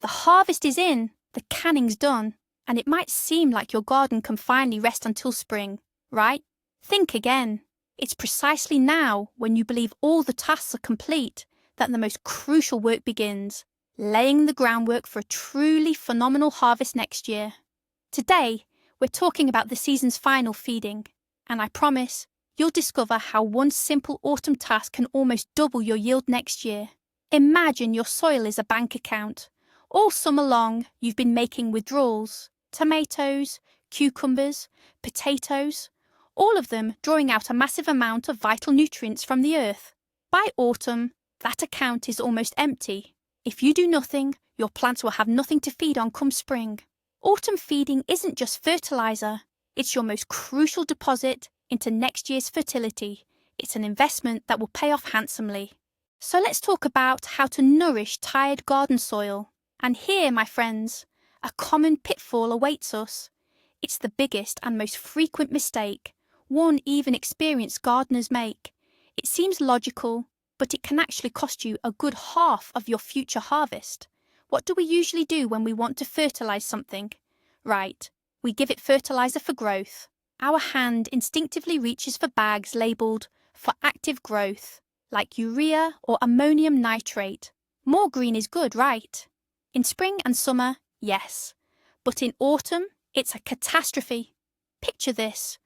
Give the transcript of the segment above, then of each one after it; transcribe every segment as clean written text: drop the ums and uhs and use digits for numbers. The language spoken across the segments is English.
The harvest is in, the canning's done, and it might seem like your garden can finally rest until spring, right? Think again. It's precisely now, when you believe all the tasks are complete, that the most crucial work begins, laying the groundwork for a truly phenomenal harvest next year. Today, we're talking about the season's final feeding, and I promise you'll discover how one simple autumn task can almost double your yield next year. Imagine your soil is a bank account. All summer long, you've been making withdrawals, tomatoes, cucumbers, potatoes, all of them drawing out a massive amount of vital nutrients from the earth. By autumn, that account is almost empty. If you do nothing, your plants will have nothing to feed on come spring. Autumn feeding isn't just fertilizer, it's your most crucial deposit into next year's fertility. It's an investment that will pay off handsomely. So let's talk about how to nourish tired garden soil. And here, my friends, a common pitfall awaits us. It's the biggest and most frequent mistake one even experienced gardeners make. It seems logical, but it can actually cost you a good half of your future harvest. What do we usually do when we want to fertilize something? Right, we give it fertilizer for growth. Our hand instinctively reaches for bags labelled for active growth, like urea or ammonium nitrate. More green is good, right? In spring and summer, yes. But in autumn, it's a catastrophe. Picture this.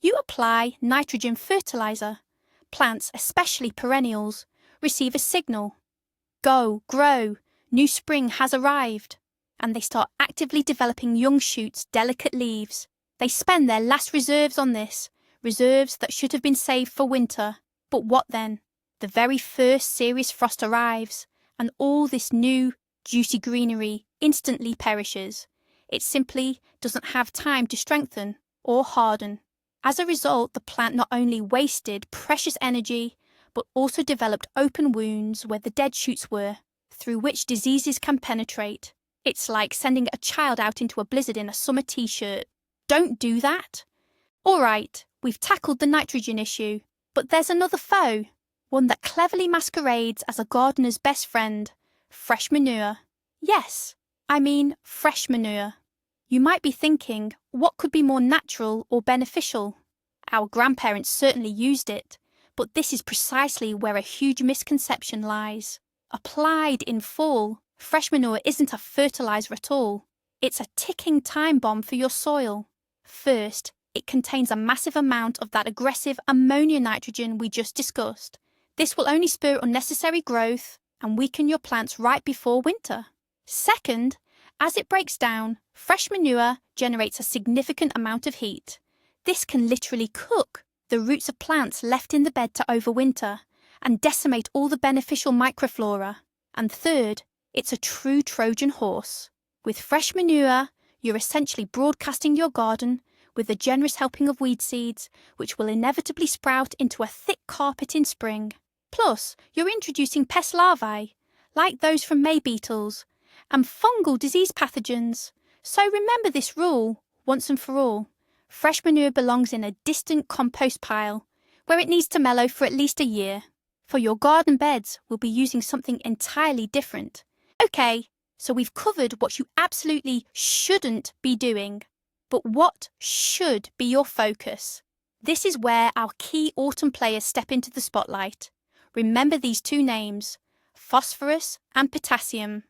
You apply nitrogen fertilizer. Plants, especially perennials, receive a signal. Go, grow, new spring has arrived. And they start actively developing young shoots, delicate leaves. They spend their last reserves on this, reserves that should have been saved for winter. But what then? The very first serious frost arrives, and all this new, juicy greenery instantly perishes. It simply doesn't have time to strengthen or harden. As a result, the plant not only wasted precious energy, but also developed open wounds where the dead shoots were, through which diseases can penetrate. It's like sending a child out into a blizzard in a summer t-shirt. Don't do that. All right, we've tackled the nitrogen issue, but there's another foe, one that cleverly masquerades as a gardener's best friend, fresh manure. Yes, I mean fresh manure. You might be thinking, what could be more natural or beneficial? Our grandparents certainly used it, but this is precisely where a huge misconception lies. Applied in full, fresh manure isn't a fertilizer at all. It's a ticking time bomb for your soil. First, it contains a massive amount of that aggressive ammonia nitrogen we just discussed. This will only spur unnecessary growth and weaken your plants right before winter. Second, as it breaks down, fresh manure generates a significant amount of heat. This can literally cook the roots of plants left in the bed to overwinter and decimate all the beneficial microflora. And third, it's a true Trojan horse. With fresh manure, you're essentially broadcasting your garden with a generous helping of weed seeds, which will inevitably sprout into a thick carpet in spring. Plus, you're introducing pest larvae, like those from May beetles, and fungal disease pathogens. So remember this rule, once and for all. Fresh manure belongs in a distant compost pile, where it needs to mellow for at least a year. For your garden beds, we'll be using something entirely different. Okay, so we've covered what you absolutely shouldn't be doing. But what should be your focus? This is where our key autumn players step into the spotlight. Remember these two names, phosphorus and potassium.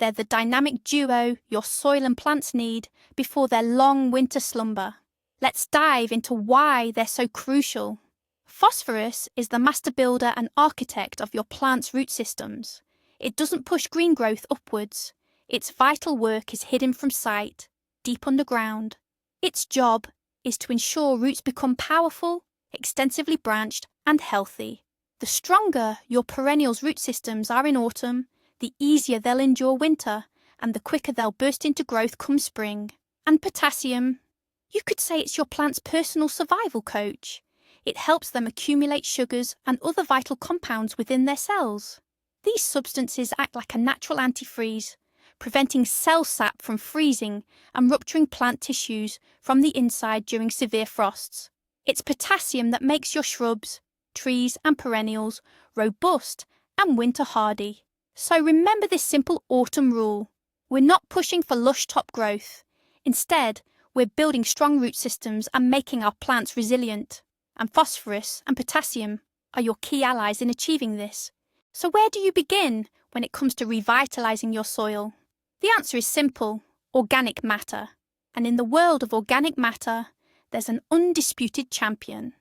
They're the dynamic duo your soil and plants need before their long winter slumber. Let's dive into why they're so crucial. Phosphorus is the master builder and architect of your plant's root systems. It doesn't push green growth upwards. Its vital work is hidden from sight, deep underground. Its job is to ensure roots become powerful, extensively branched, and healthy. The stronger your perennial's root systems are in autumn, the easier they'll endure winter, and the quicker they'll burst into growth come spring. And potassium, you could say it's your plant's personal survival coach. It helps them accumulate sugars and other vital compounds within their cells. These substances act like a natural antifreeze, preventing cell sap from freezing and rupturing plant tissues from the inside during severe frosts. It's potassium that makes your shrubs, trees and perennials robust and winter hardy. So remember this simple autumn rule. We're not pushing for lush top growth. Instead, we're building strong root systems and making our plants resilient. And phosphorus and potassium are your key allies in achieving this. So where do you begin when it comes to revitalizing your soil? The answer is simple: organic matter. And in the world of organic matter, there's an undisputed champion.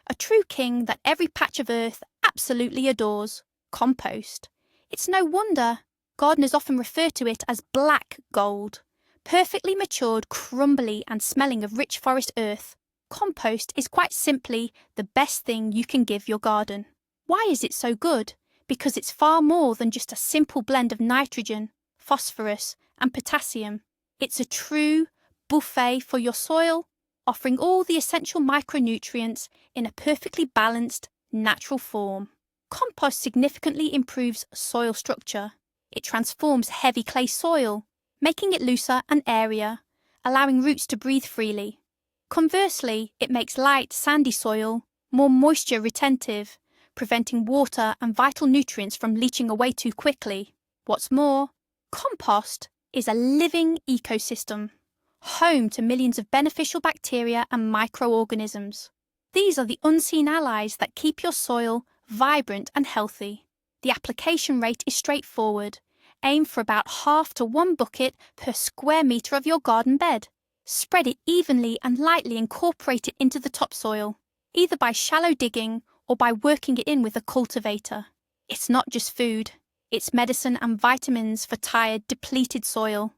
A true king that every patch of earth absolutely adores: compost. It's no wonder gardeners often refer to it as black gold. Perfectly matured, crumbly and smelling of rich forest earth, compost is quite simply the best thing you can give your garden. Why is it so good? Because it's far more than just a simple blend of nitrogen, phosphorus and potassium. It's a true buffet for your soil, offering all the essential micronutrients in a perfectly balanced, natural form. Compost significantly improves soil structure. It transforms heavy clay soil, making it looser and airier, allowing roots to breathe freely. Conversely, it makes light, sandy soil more moisture retentive, preventing water and vital nutrients from leaching away too quickly. What's more, compost is a living ecosystem, home to millions of beneficial bacteria and microorganisms. These are the unseen allies that keep your soil vibrant and healthy. The application rate is straightforward. Aim for about 1/2 to 1 bucket per square metre of your garden bed. Spread it evenly and lightly incorporate it into the topsoil, either by shallow digging or by working it in with a cultivator. It's not just food, it's medicine and vitamins for tired, depleted soil.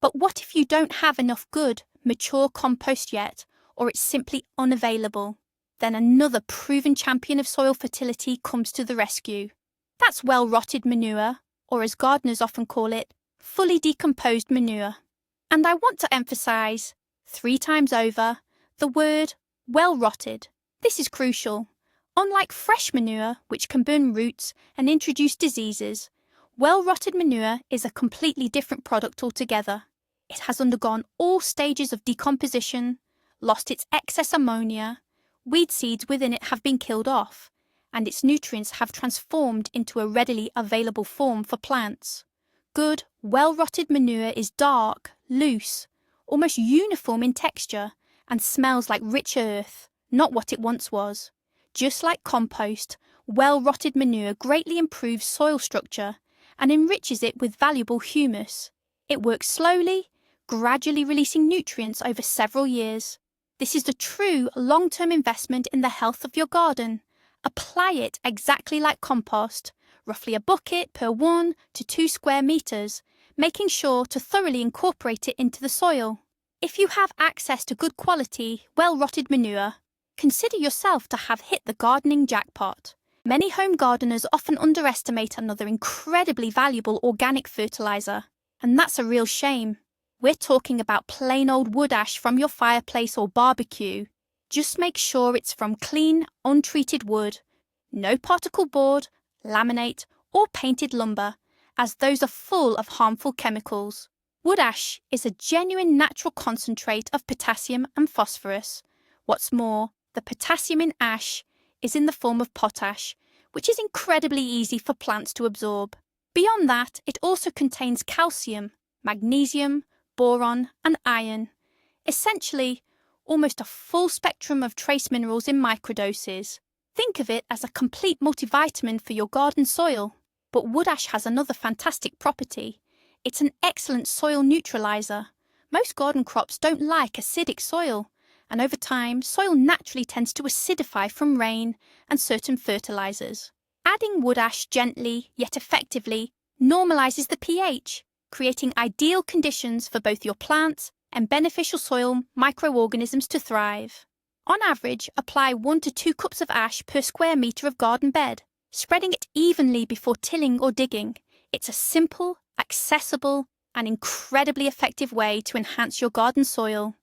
But what if you don't have enough good, mature compost yet, or it's simply unavailable? Then another proven champion of soil fertility comes to the rescue. That's well-rotted manure, or as gardeners often call it, fully decomposed manure. And I want to emphasise, 3 times over, the word well-rotted. This is crucial. Unlike fresh manure, which can burn roots and introduce diseases, well-rotted manure is a completely different product altogether. It has undergone all stages of decomposition, lost its excess ammonia, weed seeds within it have been killed off, and its nutrients have transformed into a readily available form for plants. Good, well-rotted manure is dark, loose, almost uniform in texture, and smells like rich earth, not what it once was. Just like compost, well-rotted manure greatly improves soil structure and enriches it with valuable humus. It works slowly, gradually releasing nutrients over several years. This is the true long-term investment in the health of your garden. Apply it exactly like compost, roughly a bucket per 1 to 2 square metres, making sure to thoroughly incorporate it into the soil. If you have access to good quality, well-rotted manure, consider yourself to have hit the gardening jackpot. Many home gardeners often underestimate another incredibly valuable organic fertilizer, and that's a real shame. We're talking about plain old wood ash from your fireplace or barbecue. Just make sure it's from clean, untreated wood. No particle board, laminate, or painted lumber, as those are full of harmful chemicals. Wood ash is a genuine natural concentrate of potassium and phosphorus. What's more, the potassium in ash is in the form of potash, which is incredibly easy for plants to absorb. Beyond that, it also contains calcium, magnesium, boron, and iron. Essentially, almost a full spectrum of trace minerals in microdoses. Think of it as a complete multivitamin for your garden soil. But wood ash has another fantastic property. It's an excellent soil neutralizer. Most garden crops don't like acidic soil, and over time, soil naturally tends to acidify from rain and certain fertilizers. Adding wood ash gently, yet effectively, normalizes the pH, creating ideal conditions for both your plants and beneficial soil microorganisms to thrive. On average, apply 1 to 2 cups of ash per square metre of garden bed, spreading it evenly before tilling or digging. It's a simple, accessible, and incredibly effective way to enhance your garden soil.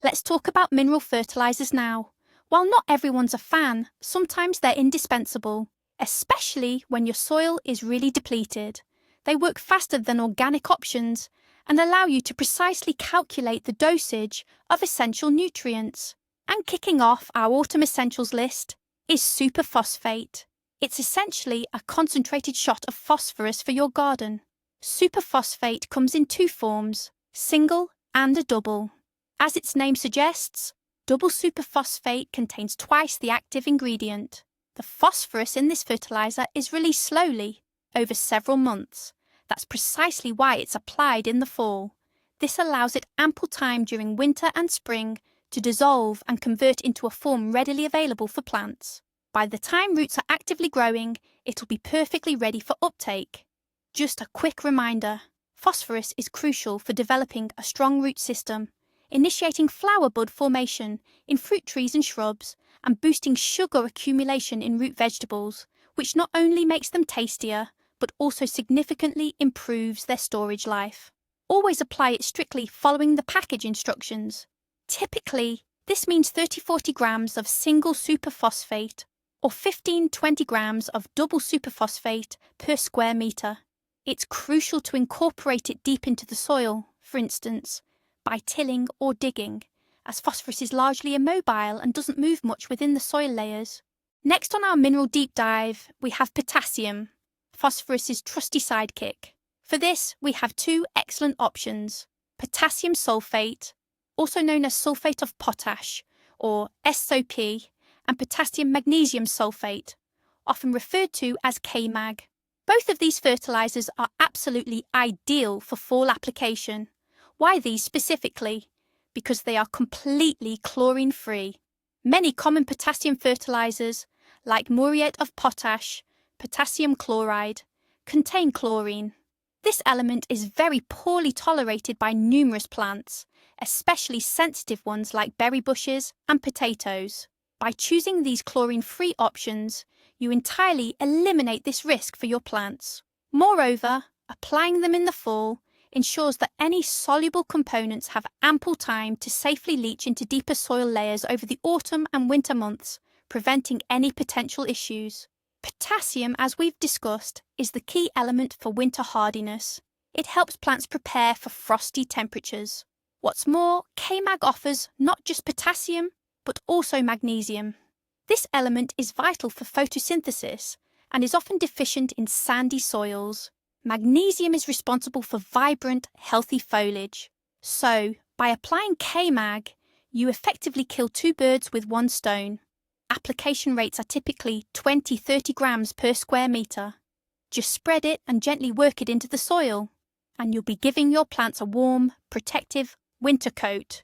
Let's talk about mineral fertilizers now. While not everyone's a fan, sometimes they're indispensable, especially when your soil is really depleted. They work faster than organic options and allow you to precisely calculate the dosage of essential nutrients. And kicking off our autumn essentials list is superphosphate. It's essentially a concentrated shot of phosphorus for your garden. Superphosphate comes in two forms, single and a double. As its name suggests, double superphosphate contains twice the active ingredient. The phosphorus in this fertilizer is released slowly, over several months. That's precisely why it's applied in the fall. This allows it ample time during winter and spring to dissolve and convert into a form readily available for plants. By the time roots are actively growing, it'll be perfectly ready for uptake. Just a quick reminder, phosphorus is crucial for developing a strong root system, initiating flower bud formation in fruit trees and shrubs, and boosting sugar accumulation in root vegetables, which not only makes them tastier, but also significantly improves their storage life. Always apply it strictly following the package instructions. Typically, this means 30-40 grams of single superphosphate or 15-20 grams of double superphosphate per square metre. It's crucial to incorporate it deep into the soil, for instance, by tilling or digging, as phosphorus is largely immobile and doesn't move much within the soil layers. Next on our mineral deep dive, we have potassium, phosphorus's trusty sidekick. For this, we have two excellent options: potassium sulfate, also known as sulfate of potash, or SOP, and potassium magnesium sulfate, often referred to as KMag. Both of these fertilizers are absolutely ideal for fall application. Why these specifically? Because they are completely chlorine-free. Many common potassium fertilizers, like muriate of potash, potassium chloride, contain chlorine. This element is very poorly tolerated by numerous plants, especially sensitive ones like berry bushes and potatoes. By choosing these chlorine-free options, you entirely eliminate this risk for your plants. Moreover, applying them in the fall ensures that any soluble components have ample time to safely leach into deeper soil layers over the autumn and winter months, preventing any potential issues. Potassium, as we've discussed, is the key element for winter hardiness. It helps plants prepare for frosty temperatures. What's more, KMag offers not just potassium, but also magnesium. This element is vital for photosynthesis and is often deficient in sandy soils. Magnesium is responsible for vibrant, healthy foliage. So, by applying KMag, you effectively kill two birds with one stone. Application rates are typically 20-30 grams per square metre. Just spread it and gently work it into the soil, and you'll be giving your plants a warm, protective winter coat.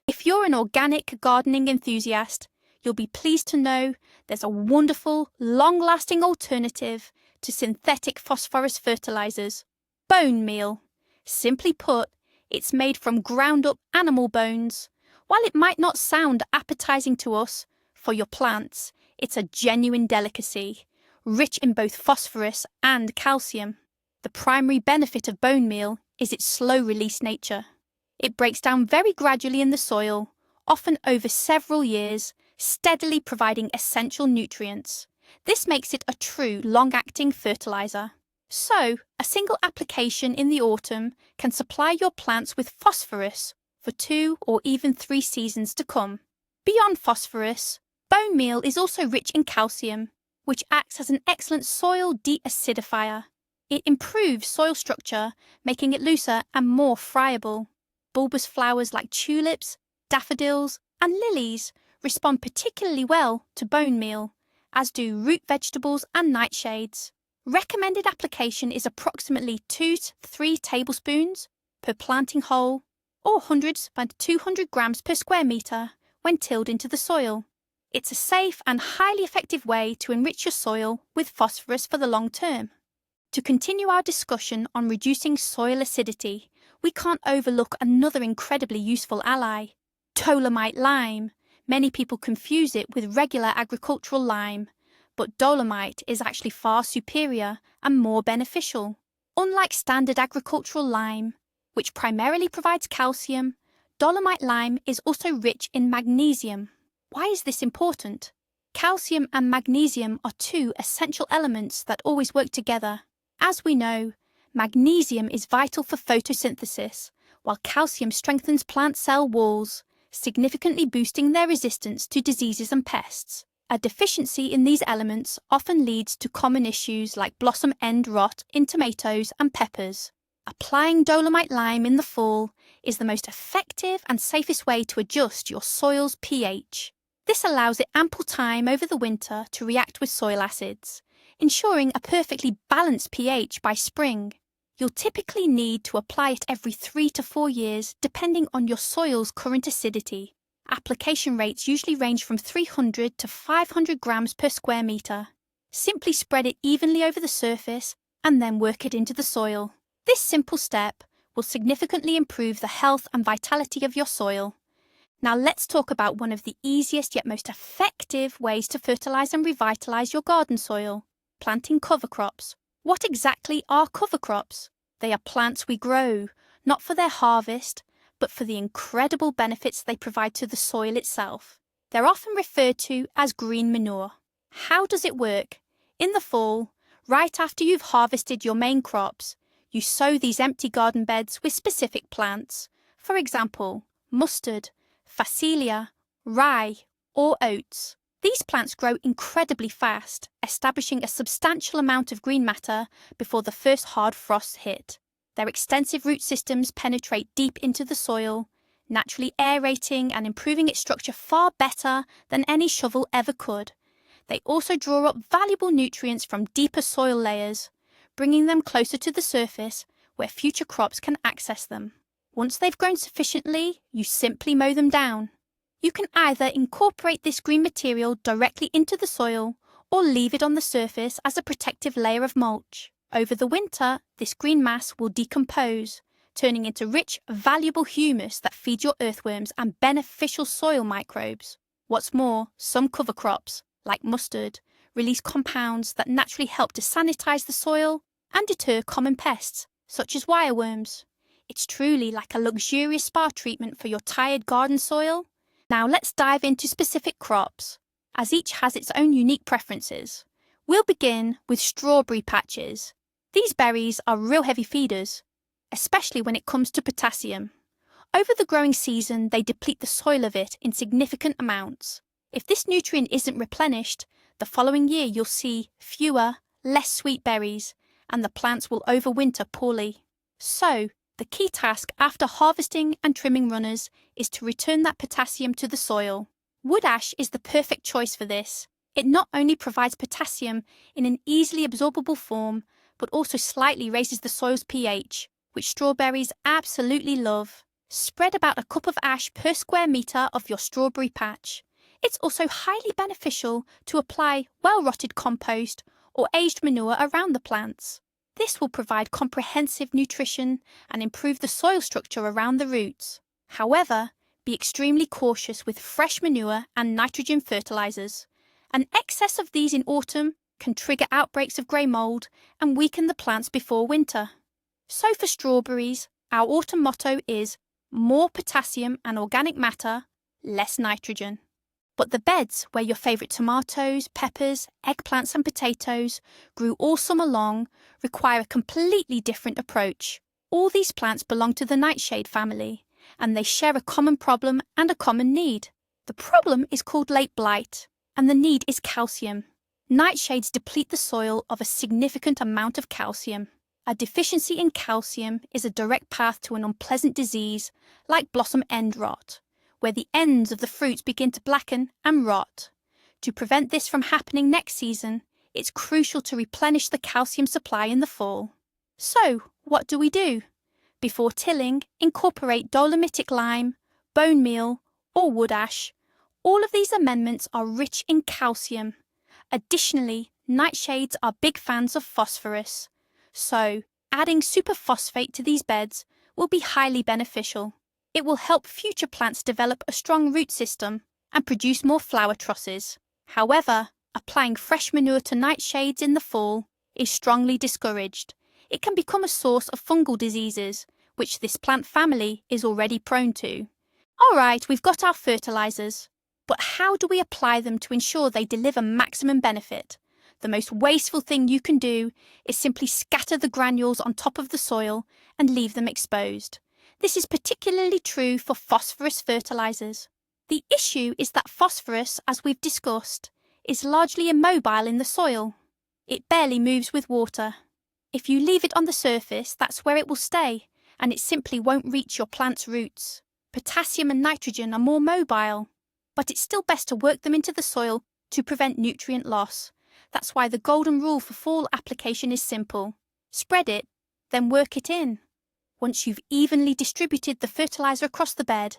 If you're an organic gardening enthusiast, you'll be pleased to know there's a wonderful, long-lasting alternative to synthetic phosphorus fertilizers: bone meal. Simply put, it's made from ground-up animal bones. While it might not sound appetizing to us, for your plants, it's a genuine delicacy, rich in both phosphorus and calcium. The primary benefit of bone meal is its slow-release nature. It breaks down very gradually in the soil, often over several years, steadily providing essential nutrients. This makes it a true long-acting fertilizer. So, a single application in the autumn can supply your plants with phosphorus for 2 or even 3 seasons to come. Beyond phosphorus, bone meal is also rich in calcium, which acts as an excellent soil deacidifier. It improves soil structure, making it looser and more friable. Bulbous flowers like tulips, daffodils, and lilies respond particularly well to bone meal, as do root vegetables and nightshades. Recommended application is approximately 2 to 3 tablespoons per planting hole, or 100 by 200 grams per square metre when tilled into the soil. It's a safe and highly effective way to enrich your soil with phosphorus for the long term. To continue our discussion on reducing soil acidity, we can't overlook another incredibly useful ally: dolomite lime. Many people confuse it with regular agricultural lime, but dolomite is actually far superior and more beneficial. Unlike standard agricultural lime, which primarily provides calcium, dolomite lime is also rich in magnesium. Why is this important? Calcium and magnesium are two essential elements that always work together. As we know, magnesium is vital for photosynthesis, while calcium strengthens plant cell walls, significantly boosting their resistance to diseases and pests. A deficiency in these elements often leads to common issues like blossom end rot in tomatoes and peppers. Applying dolomite lime in the fall is the most effective and safest way to adjust your soil's pH. This allows it ample time over the winter to react with soil acids, ensuring a perfectly balanced pH by spring. You'll typically need to apply it every 3 to 4 years depending on your soil's current acidity. Application rates usually range from 300 to 500 grams per square metre. Simply spread it evenly over the surface and then work it into the soil. This simple step will significantly improve the health and vitality of your soil. Now let's talk about one of the easiest yet most effective ways to fertilise and revitalise your garden soil: planting cover crops. What exactly are cover crops? They are plants we grow, not for their harvest, but for the incredible benefits they provide to the soil itself. They're often referred to as green manure. How does it work? In the fall, right after you've harvested your main crops, you sow these empty garden beds with specific plants, for example, mustard, phacelia, rye, or oats. These plants grow incredibly fast, establishing a substantial amount of green matter before the first hard frosts hit. Their extensive root systems penetrate deep into the soil, naturally aerating and improving its structure far better than any shovel ever could. They also draw up valuable nutrients from deeper soil layers, bringing them closer to the surface where future crops can access them. Once they've grown sufficiently, you simply mow them down. You can either incorporate this green material directly into the soil or leave it on the surface as a protective layer of mulch. Over the winter, this green mass will decompose, turning into rich, valuable humus that feeds your earthworms and beneficial soil microbes. What's more, some cover crops, like mustard, release compounds that naturally help to sanitize the soil and deter common pests, such as wireworms. It's truly like a luxurious spa treatment for your tired garden soil. Now let's dive into specific crops, as each has its own unique preferences. We'll begin with strawberry patches. These berries are real heavy feeders, especially when it comes to potassium. Over the growing season, they deplete the soil of it in significant amounts. If this nutrient isn't replenished, the following year you'll see fewer, less sweet berries, and the plants will overwinter poorly. So, the key task after harvesting and trimming runners is to return that potassium to the soil. Wood ash is the perfect choice for this. It not only provides potassium in an easily absorbable form, but also slightly raises the soil's pH, which strawberries absolutely love. Spread about a cup of ash per square metre of your strawberry patch. It's also highly beneficial to apply well-rotted compost or aged manure around the plants. This will provide comprehensive nutrition and improve the soil structure around the roots. However, be extremely cautious with fresh manure and nitrogen fertilizers. An excess of these in autumn can trigger outbreaks of grey mould and weaken the plants before winter. So for strawberries, our autumn motto is more potassium and organic matter, less nitrogen. But the beds where your favourite tomatoes, peppers, eggplants and potatoes grew all summer long require a completely different approach. All these plants belong to the nightshade family, and they share a common problem and a common need. The problem is called late blight, and the need is calcium. Nightshades deplete the soil of a significant amount of calcium. A deficiency in calcium is a direct path to an unpleasant disease like blossom end rot, where the ends of the fruits begin to blacken and rot. To prevent this from happening next season, it's crucial to replenish the calcium supply in the fall. So, what do we do? Before tilling, incorporate dolomitic lime, bone meal, or wood ash. All of these amendments are rich in calcium. Additionally, nightshades are big fans of phosphorus. So, adding superphosphate to these beds will be highly beneficial. It will help future plants develop a strong root system and produce more flower trusses. However, applying fresh manure to nightshades in the fall is strongly discouraged. It can become a source of fungal diseases, which this plant family is already prone to. Alright, we've got our fertilizers, but how do we apply them to ensure they deliver maximum benefit? The most wasteful thing you can do is simply scatter the granules on top of the soil and leave them exposed. This is particularly true for phosphorus fertilizers. The issue is that phosphorus, as we've discussed, is largely immobile in the soil. It barely moves with water. If you leave it on the surface, that's where it will stay, and it simply won't reach your plant's roots. Potassium and nitrogen are more mobile, but it's still best to work them into the soil to prevent nutrient loss. That's why the golden rule for fall application is simple. Spread it, then work it in. Once you've evenly distributed the fertilizer across the bed,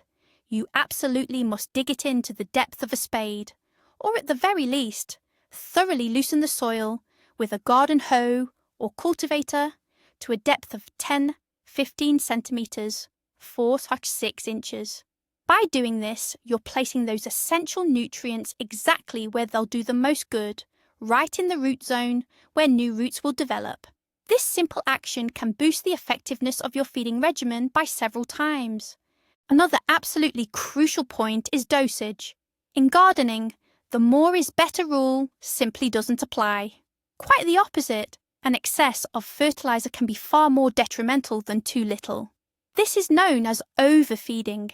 you absolutely must dig it in to the depth of a spade, or at the very least, thoroughly loosen the soil with a garden hoe or cultivator to a depth of 10-15 centimetres, 4-6 inches. By doing this, you're placing those essential nutrients exactly where they'll do the most good, right in the root zone where new roots will develop. This simple action can boost the effectiveness of your feeding regimen by several times. Another absolutely crucial point is dosage. In gardening, the more is better rule simply doesn't apply. Quite the opposite, an excess of fertilizer can be far more detrimental than too little. This is known as overfeeding.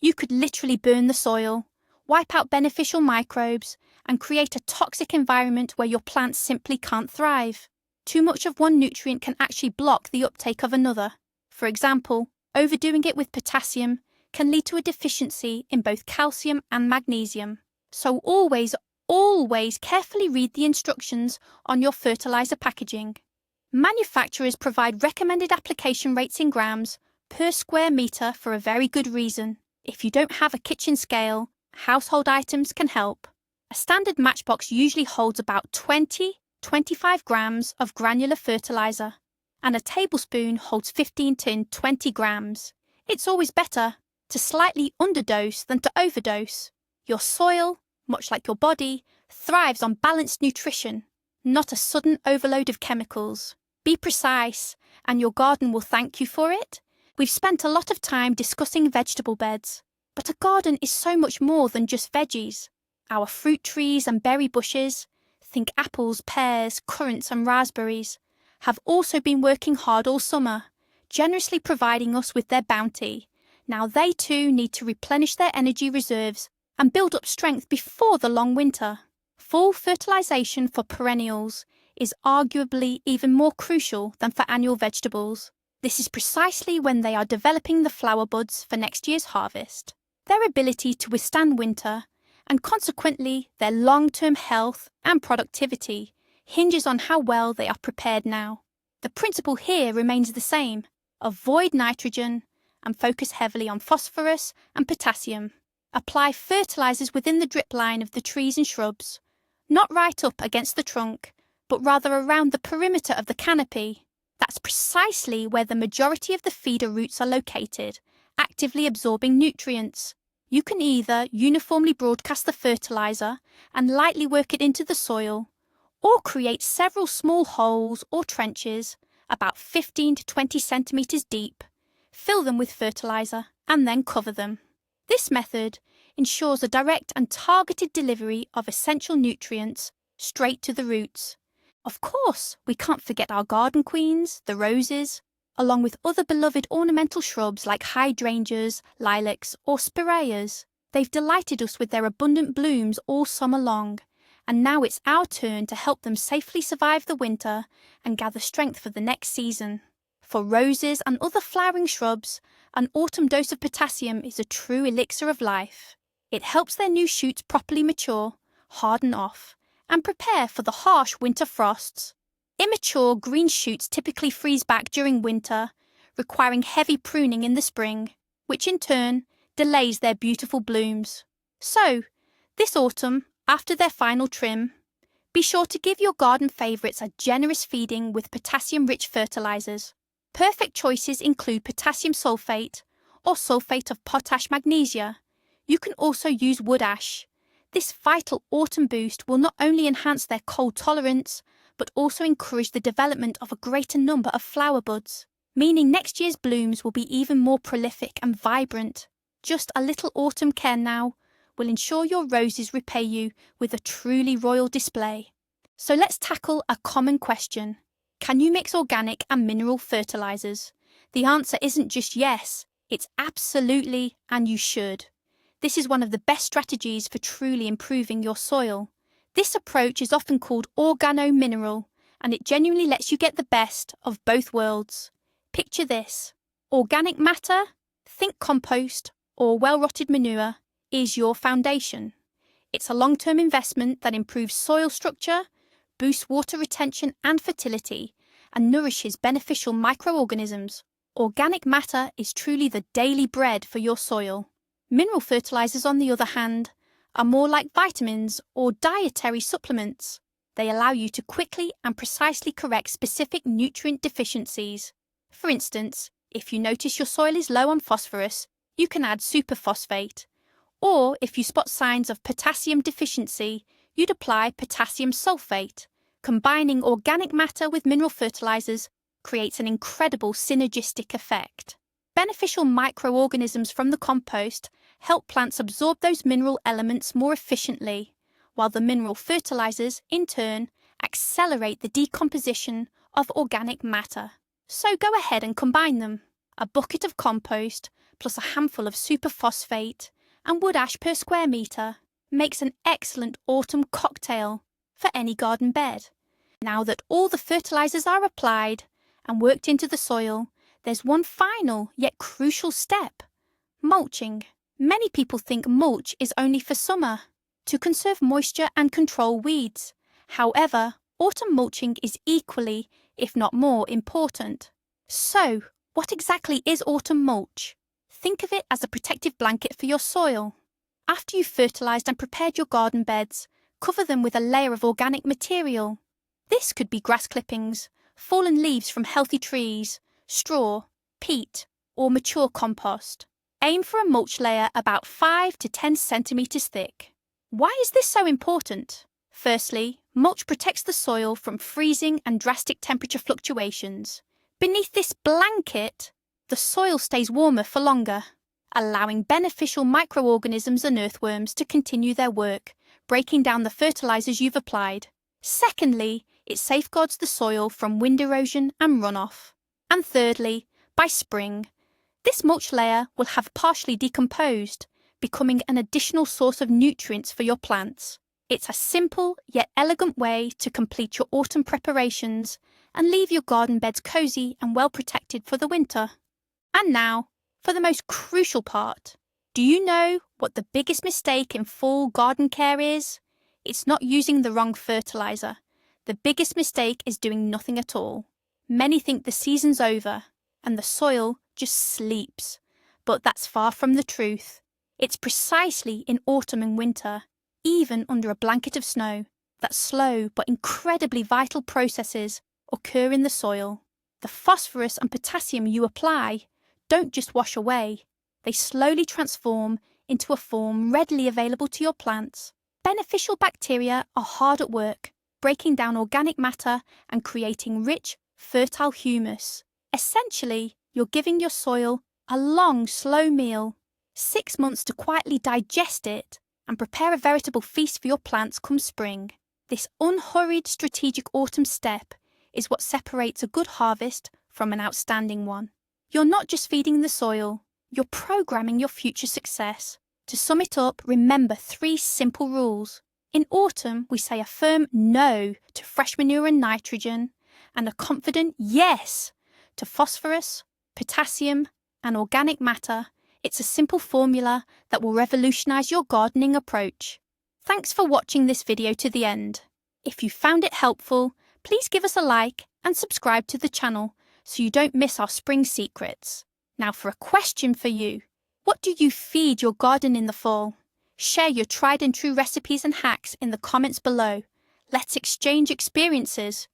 You could literally burn the soil, wipe out beneficial microbes, and create a toxic environment where your plants simply can't thrive. Too much of one nutrient can actually block the uptake of another. For example, overdoing it with potassium can lead to a deficiency in both calcium and magnesium. So always carefully read the instructions on your fertilizer packaging. Manufacturers provide recommended application rates in grams per square metre for a very good reason. If you don't have a kitchen scale, household items can help. A standard matchbox usually holds about 20-25 grams of granular fertilizer, and a tablespoon holds 15 to 20 grams. It's always better to slightly underdose than to overdose. Your soil, much like your body, thrives on balanced nutrition, not a sudden overload of chemicals. Be precise, and your garden will thank you for it. We've spent a lot of time discussing vegetable beds, but a garden is so much more than just veggies. Our fruit trees and berry bushes, think apples, pears, currants and raspberries, have also been working hard all summer, generously providing us with their bounty. Now they too need to replenish their energy reserves and build up strength before the long winter. Full fertilization for perennials is arguably even more crucial than for annual vegetables. This is precisely when they are developing the flower buds for next year's harvest. Their ability to withstand winter, and consequently their long-term health and productivity, hinges on how well they are prepared now. The principle here remains the same: avoid nitrogen and focus heavily on phosphorus and potassium. Apply fertilizers within the drip line of the trees and shrubs, not right up against the trunk, but rather around the perimeter of the canopy. That's precisely where the majority of the feeder roots are located, actively absorbing nutrients. You can either uniformly broadcast the fertilizer and lightly work it into the soil, or create several small holes or trenches, about 15 to 20 centimeters deep, fill them with fertilizer, and then cover them. This method ensures a direct and targeted delivery of essential nutrients straight to the roots. Of course, we can't forget our garden queens, the roses, along with other beloved ornamental shrubs like hydrangeas, lilacs, or spireas. They've delighted us with their abundant blooms all summer long, and now it's our turn to help them safely survive the winter and gather strength for the next season. For roses and other flowering shrubs, an autumn dose of potassium is a true elixir of life. It helps their new shoots properly mature, harden off, and prepare for the harsh winter frosts. Immature green shoots typically freeze back during winter, requiring heavy pruning in the spring, which in turn delays their beautiful blooms. So, this autumn, after their final trim, be sure to give your garden favourites a generous feeding with potassium-rich fertilizers. Perfect choices include potassium sulfate or sulfate of potash magnesia. You can also use wood ash. This vital autumn boost will not only enhance their cold tolerance, but also encourage the development of a greater number of flower buds, meaning next year's blooms will be even more prolific and vibrant. Just a little autumn care now will ensure your roses repay you with a truly royal display. So let's tackle a common question. Can you mix organic and mineral fertilizers? The answer isn't just yes, it's absolutely, and you should. This is one of the best strategies for truly improving your soil. This approach is often called organo-mineral and it genuinely lets you get the best of both worlds. Picture this. Organic matter, think compost or well-rotted manure, is your foundation. It's a long-term investment that improves soil structure, boosts water retention and fertility, and nourishes beneficial microorganisms. Organic matter is truly the daily bread for your soil. Mineral fertilizers, on the other hand, are more like vitamins or dietary supplements. They allow you to quickly and precisely correct specific nutrient deficiencies. For instance, if you notice your soil is low on phosphorus, you can add superphosphate. Or if you spot signs of potassium deficiency, you'd apply potassium sulfate. Combining organic matter with mineral fertilizers creates an incredible synergistic effect. Beneficial microorganisms from the compost help plants absorb those mineral elements more efficiently, while the mineral fertilizers, in turn, accelerate the decomposition of organic matter. So go ahead and combine them. A bucket of compost plus a handful of superphosphate and wood ash per square metre makes an excellent autumn cocktail for any garden bed. Now that all the fertilizers are applied and worked into the soil, there's one final yet crucial step: mulching. Many people think mulch is only for summer, to conserve moisture and control weeds. However, autumn mulching is equally, if not more, important. So, what exactly is autumn mulch? Think of it as a protective blanket for your soil. After you've fertilized and prepared your garden beds, cover them with a layer of organic material. This could be grass clippings, fallen leaves from healthy trees, straw, peat, or mature compost. Aim for a mulch layer about 5 to 10 centimetres thick. Why is this so important? Firstly, mulch protects the soil from freezing and drastic temperature fluctuations. Beneath this blanket, the soil stays warmer for longer, allowing beneficial microorganisms and earthworms to continue their work, breaking down the fertilizers you've applied. Secondly, it safeguards the soil from wind erosion and runoff. And thirdly, by spring, this mulch layer will have partially decomposed, becoming an additional source of nutrients for your plants. It's a simple yet elegant way to complete your autumn preparations and leave your garden beds cozy and well protected for the winter. And now, for the most crucial part. Do you know what the biggest mistake in fall garden care is? It's not using the wrong fertilizer. The biggest mistake is doing nothing at all. Many think the season's over and the soil just sleeps, but that's far from the truth. It's precisely in autumn and winter, even under a blanket of snow, that slow but incredibly vital processes occur in the soil. The phosphorus and potassium you apply don't just wash away, they slowly transform into a form readily available to your plants. Beneficial bacteria are hard at work, breaking down organic matter and creating rich, fertile humus. Essentially, you're giving your soil a long, slow meal, 6 months to quietly digest it and prepare a veritable feast for your plants come spring. This unhurried strategic autumn step is what separates a good harvest from an outstanding one. You're not just feeding the soil, you're programming your future success. To sum it up, remember 3 simple rules. In autumn, we say a firm no to fresh manure and nitrogen, and a confident yes to phosphorus, potassium, and organic matter. It's a simple formula that will revolutionize your gardening approach. Thanks for watching this video to the end. If you found it helpful, please give us a like and subscribe to the channel so you don't miss our spring secrets. Now for a question for you. What do you feed your garden in the fall? Share your tried and true recipes and hacks in the comments below. Let's exchange experiences.